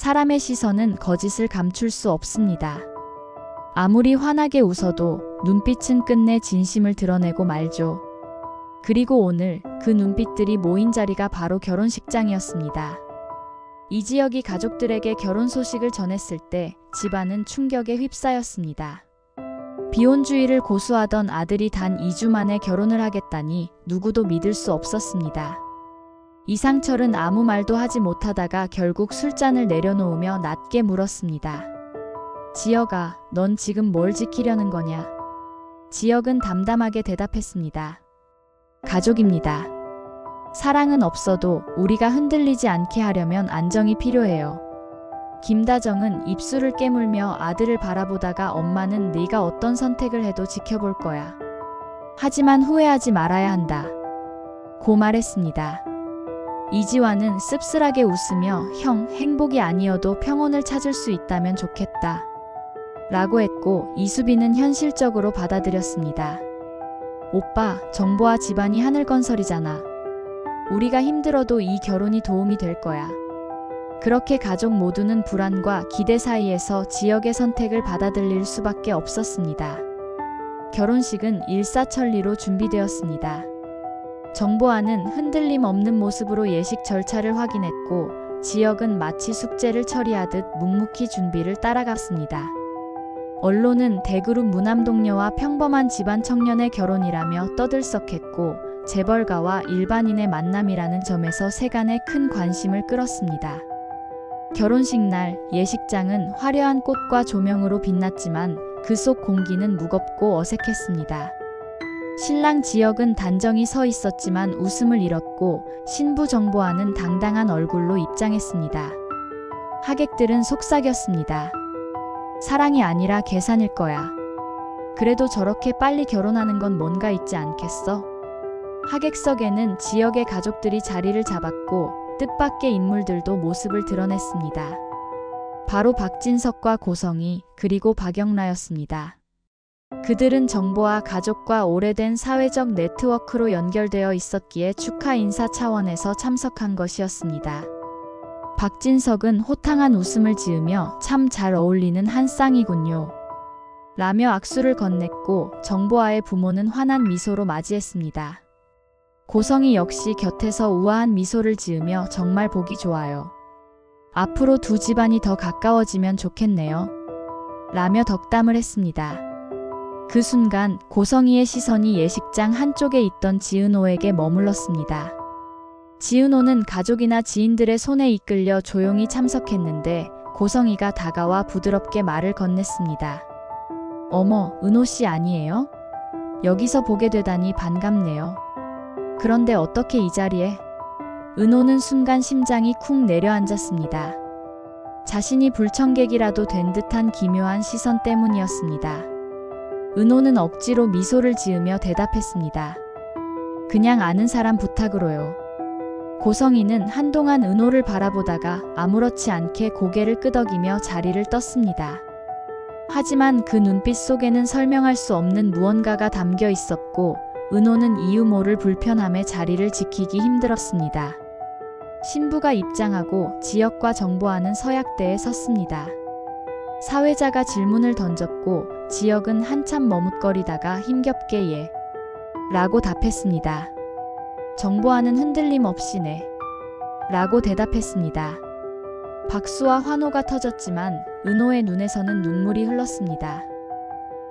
사람의 시선은 거짓을 감출 수 없습니다. 아무리 환하게 웃어도 눈빛은 끝내 진심을 드러내고 말죠. 그리고 오늘 그 눈빛들이 모인 자리가 바로 결혼식장이었습니다. 이지혁이 가족들에게 결혼 소식을 전했을 때 집안은 충격에 휩싸였습니다. 비혼주의를 고수하던 아들이 단 2주 만에 결혼을 하겠다니 누구도 믿을 수 없었습니다. 이상철은 아무 말도 하지 못하다가 결국 술잔을 내려놓으며 낮게 물었습니다. 지혁아, 넌 지금 뭘 지키려는 거냐? 지혁은 담담하게 대답했습니다. 가족입니다. 사랑은 없어도 우리가 흔들리지 않게 하려면 안정이 필요해요. 김다정은 입술을 깨물며 아들을 바라보다가 엄마는 네가 어떤 선택을 해도 지켜볼 거야. 하지만 후회하지 말아야 한다. 고 말했습니다. 이지환은 씁쓸하게 웃으며 형, 행복이 아니어도 평온을 찾을 수 있다면 좋겠다. 라고 했고 이수빈은 현실적으로 받아들였습니다. 오빠, 정보와 집안이 하늘건설이잖아. 우리가 힘들어도 이 결혼이 도움이 될 거야. 그렇게 가족 모두는 불안과 기대 사이에서 지역의 선택을 받아들일 수밖에 없었습니다. 결혼식은 일사천리로 준비되었습니다. 정보아는 흔들림 없는 모습으로 예식 절차를 확인했고 지역은 마치 숙제를 처리하듯 묵묵히 준비를 따라갔습니다. 언론은 대그룹 무남동녀와 평범한 집안 청년의 결혼이라며 떠들썩했고 재벌가와 일반인의 만남이라는 점에서 세간의 큰 관심을 끌었습니다. 결혼식 날 예식장은 화려한 꽃과 조명으로 빛났지만 그 속 공기는 무겁고 어색했습니다. 신랑 지혁은 단정히 서 있었지만 웃음을 잃었고 신부 정보아는 당당한 얼굴로 입장했습니다. 하객들은 속삭였습니다. 사랑이 아니라 계산일 거야. 그래도 저렇게 빨리 결혼하는 건 뭔가 있지 않겠어? 하객석에는 지역의 가족들이 자리를 잡았고 뜻밖의 인물들도 모습을 드러냈습니다. 바로 박진석과 고성희 그리고 박영라였습니다. 그들은 정보와 가족과 오래된 사회적 네트워크로 연결되어 있었기에 축하 인사 차원에서 참석한 것이었습니다. 박진석은 호탕한 웃음을 지으며 참 잘 어울리는 한 쌍이군요. 라며 악수를 건넸고 정보아의 부모는 환한 미소로 맞이했습니다. 고성희 역시 곁에서 우아한 미소를 지으며 정말 보기 좋아요. 앞으로 두 집안이 더 가까워지면 좋겠네요. 라며 덕담을 했습니다. 그 순간 고성희의 시선이 예식장 한쪽에 있던 지은호에게 머물렀습니다. 지은호는 가족이나 지인들의 손에 이끌려 조용히 참석했는데 고성희가 다가와 부드럽게 말을 건넸습니다. 어머, 은호씨 아니에요? 여기서 보게 되다니 반갑네요. 그런데 어떻게 이 자리에? 은호는 순간 심장이 쿵 내려앉았습니다. 자신이 불청객이라도 된 듯한 기묘한 시선 때문이었습니다. 은호는 억지로 미소를 지으며 대답했습니다. 그냥 아는 사람 부탁으로요. 고성희는 한동안 은호를 바라보다가 아무렇지 않게 고개를 끄덕이며 자리를 떴습니다. 하지만 그 눈빛 속에는 설명할 수 없는 무언가가 담겨 있었고 은호는 이유 모를 불편함에 자리를 지키기 힘들었습니다. 신부가 입장하고 지역과 정보아는 서약대에 섰습니다. 사회자가 질문을 던졌고 지역은 한참 머뭇거리다가 힘겹게 예 라고 답했습니다. 정보아는 흔들림 없이 네 라고 대답했습니다. 박수와 환호가 터졌지만 은호의 눈에서는 눈물이 흘렀습니다.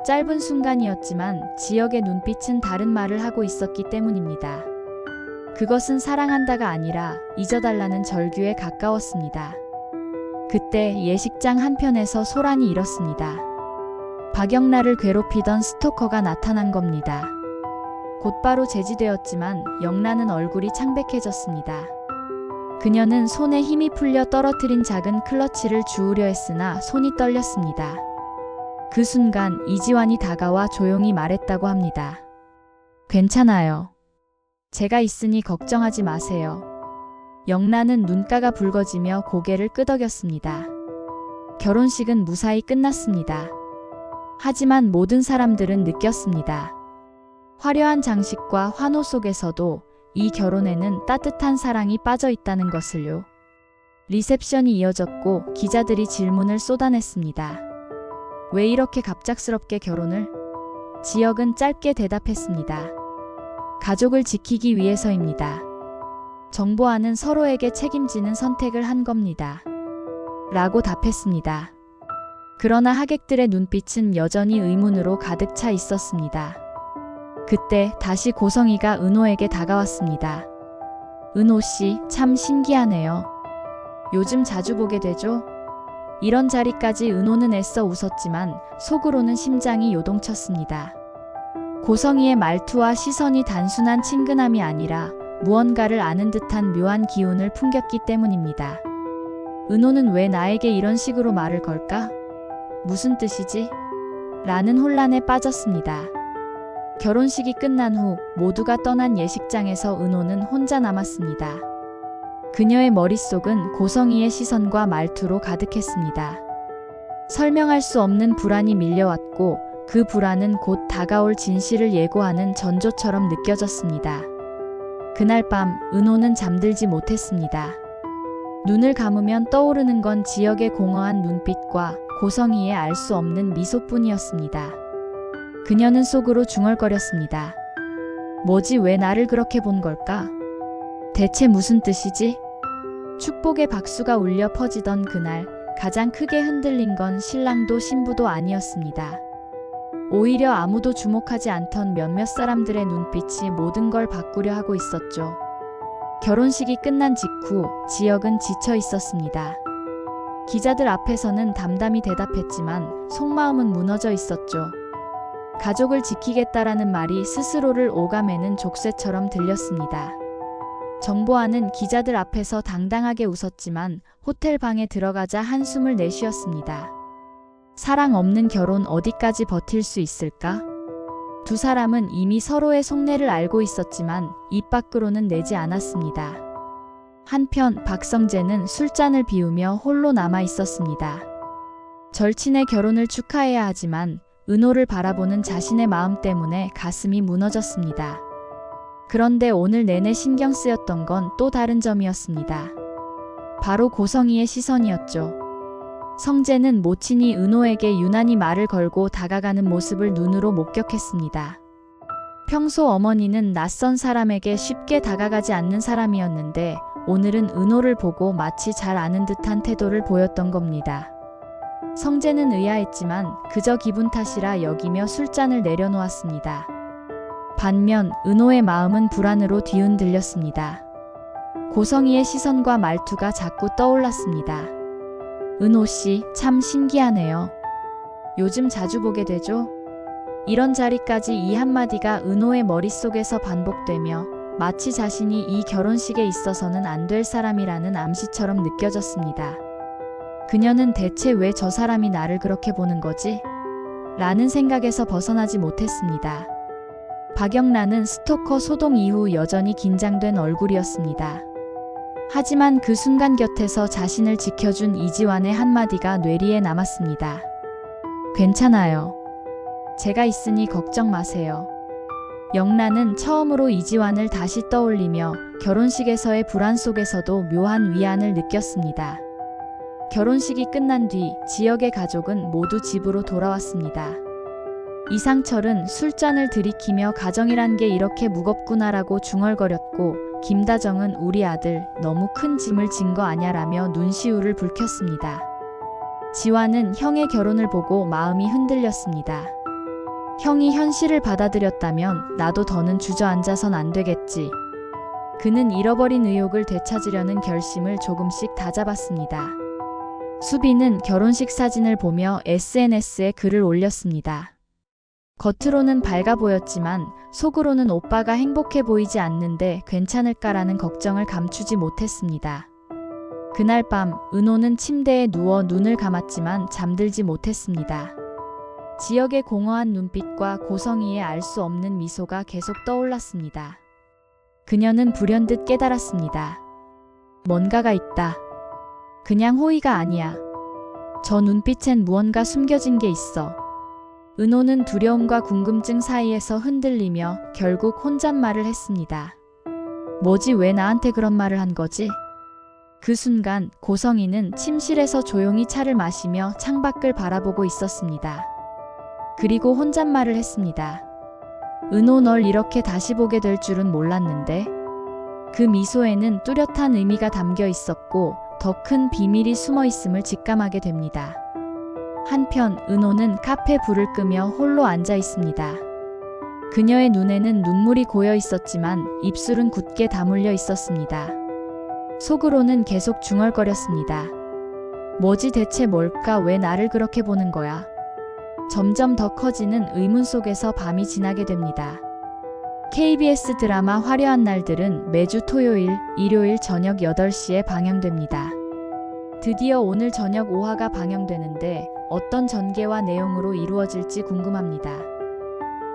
짧은 순간이었지만 지역의 눈빛은 다른 말을 하고 있었기 때문입니다. 그것은 사랑한다가 아니라 잊어달라는 절규에 가까웠습니다. 그때 예식장 한편에서 소란이 일었습니다. 박영라를 괴롭히던 스토커가 나타난 겁니다. 곧바로 제지되었지만 영라는 얼굴이 창백해졌습니다. 그녀는 손에 힘이 풀려 떨어뜨린 작은 클러치를 주우려 했으나 손이 떨렸습니다. 그 순간 이지환이 다가와 조용히 말했다고 합니다. 괜찮아요. 제가 있으니 걱정하지 마세요. 영라는 눈가가 붉어지며 고개를 끄덕였습니다. 결혼식은 무사히 끝났습니다. 하지만 모든 사람들은 느꼈습니다. 화려한 장식과 환호 속에서도 이 결혼에는 따뜻한 사랑이 빠져 있다는 것을요. 리셉션이 이어졌고 기자들이 질문을 쏟아냈습니다. 왜 이렇게 갑작스럽게 결혼을? 지혁은 짧게 대답했습니다. 가족을 지키기 위해서입니다. 정보와는 서로에게 책임지는 선택을 한 겁니다. 라고 답했습니다. 그러나 하객들의 눈빛은 여전히 의문으로 가득 차 있었습니다. 그때 다시 고성이가 은호에게 다가왔습니다. 은호 씨, 참 신기하네요. 요즘 자주 보게 되죠? 이런 자리까지 은호는 애써 웃었지만 속으로는 심장이 요동쳤습니다. 고성이의 말투와 시선이 단순한 친근함이 아니라 무언가를 아는 듯한 묘한 기운을 풍겼기 때문입니다. 은호는 왜 나에게 이런 식으로 말을 걸까? 무슨 뜻이지? 라는 혼란에 빠졌습니다. 결혼식이 끝난 후 모두가 떠난 예식장에서 은호는 혼자 남았습니다. 그녀의 머릿속은 고성이의 시선과 말투로 가득했습니다. 설명할 수 없는 불안이 밀려왔고 그 불안은 곧 다가올 진실을 예고하는 전조처럼 느껴졌습니다. 그날 밤 은호는 잠들지 못했습니다. 눈을 감으면 떠오르는 건 지역의 공허한 눈빛과 고성이의 알 수 없는 미소뿐이었습니다. 그녀는 속으로 중얼거렸습니다. 뭐지, 왜 나를 그렇게 본 걸까? 대체 무슨 뜻이지? 축복의 박수가 울려 퍼지던 그날 가장 크게 흔들린 건 신랑도 신부도 아니었습니다. 오히려 아무도 주목하지 않던 몇몇 사람들의 눈빛이 모든 걸 바꾸려 하고 있었죠. 결혼식이 끝난 직후 지혁은 지쳐 있었습니다. 기자들 앞에서는 담담히 대답했지만 속마음은 무너져 있었죠. 가족을 지키겠다라는 말이 스스로를 오가매는 족쇄처럼 들렸습니다. 정보아는 기자들 앞에서 당당하게 웃었지만 호텔 방에 들어가자 한숨을 내쉬었습니다. 사랑 없는 결혼 어디까지 버틸 수 있을까? 두 사람은 이미 서로의 속내를 알고 있었지만 입 밖으로는 내지 않았습니다. 한편 박성재는 술잔을 비우며 홀로 남아 있었습니다. 절친의 결혼을 축하해야 하지만 은호를 바라보는 자신의 마음 때문에 가슴이 무너졌습니다. 그런데 오늘 내내 신경 쓰였던 건 또 다른 점이었습니다. 바로 고성이의 시선이었죠. 성재는 모친이 은호에게 유난히 말을 걸고 다가가는 모습을 눈으로 목격했습니다. 평소 어머니는 낯선 사람에게 쉽게 다가가지 않는 사람이었는데 오늘은 은호를 보고 마치 잘 아는 듯한 태도를 보였던 겁니다. 성재는 의아했지만 그저 기분 탓이라 여기며 술잔을 내려놓았습니다. 반면 은호의 마음은 불안으로 뒤흔들렸습니다. 고성이의 시선과 말투가 자꾸 떠올랐습니다. 은호 씨, 참 신기하네요. 요즘 자주 보게 되죠? 이런 자리까지 이 한마디가 은호의 머릿속에서 반복되며 마치 자신이 이 결혼식에 있어서는 안 될 사람이라는 암시처럼 느껴졌습니다. 그녀는 대체 왜 저 사람이 나를 그렇게 보는 거지? 라는 생각에서 벗어나지 못했습니다. 박영란은 스토커 소동 이후 여전히 긴장된 얼굴이었습니다. 하지만 그 순간 곁에서 자신을 지켜준 이지환의 한마디가 뇌리에 남았습니다. 괜찮아요. 제가 있으니 걱정 마세요. 영란은 처음으로 이지환을 다시 떠올리며 결혼식에서의 불안 속에서도 묘한 위안을 느꼈습니다. 결혼식이 끝난 뒤 지역의 가족은 모두 집으로 돌아왔습니다. 이상철은 술잔을 들이키며 가정이란 게 이렇게 무겁구나라고 중얼거렸고 김다정은 우리 아들 너무 큰 짐을 진 거 아냐라며 눈시울을 붉혔습니다. 지환은 형의 결혼을 보고 마음이 흔들렸습니다. 형이 현실을 받아들였다면 나도 더는 주저앉아선 안 되겠지. 그는 잃어버린 의욕을 되찾으려는 결심을 조금씩 다잡았습니다. 수빈은 결혼식 사진을 보며 SNS에 글을 올렸습니다. 겉으로는 밝아 보였지만 속으로는 오빠가 행복해 보이지 않는데 괜찮을까라는 걱정을 감추지 못했습니다. 그날 밤 은호는 침대에 누워 눈을 감았지만 잠들지 못했습니다. 지역의 공허한 눈빛과 고성이의 알 수 없는 미소가 계속 떠올랐습니다. 그녀는 불현듯 깨달았습니다. 뭔가가 있다. 그냥 호의가 아니야. 저 눈빛엔 무언가 숨겨진 게 있어. 은호는 두려움과 궁금증 사이에서 흔들리며 결국 혼잣말을 했습니다. 뭐지, 왜 나한테 그런 말을 한 거지? 그 순간 고성이는 침실에서 조용히 차를 마시며 창밖을 바라보고 있었습니다. 그리고 혼잣말을 했습니다. 은호, 널 이렇게 다시 보게 될 줄은 몰랐는데. 그 미소에는 뚜렷한 의미가 담겨 있었고 더 큰 비밀이 숨어 있음을 직감하게 됩니다. 한편 은호는 카페 불을 끄며 홀로 앉아 있습니다. 그녀의 눈에는 눈물이 고여 있었지만 입술은 굳게 다물려 있었습니다. 속으로는 계속 중얼거렸습니다. 뭐지, 대체 뭘까? 왜 나를 그렇게 보는 거야? 점점 더 커지는 의문 속에서 밤이 지나게 됩니다. KBS 드라마 화려한 날들은 매주 토요일, 일요일 저녁 8시에 방영됩니다. 드디어 오늘 저녁 5화가 방영되는데 어떤 전개와 내용으로 이루어질지 궁금합니다.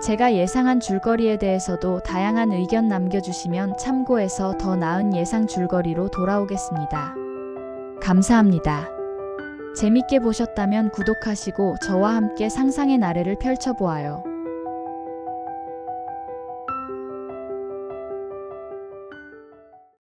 제가 예상한 줄거리에 대해서도 다양한 의견 남겨주시면 참고해서 더 나은 예상 줄거리로 돌아오겠습니다. 감사합니다. 재밌게 보셨다면 구독하시고 저와 함께 상상의 나래를 펼쳐보아요.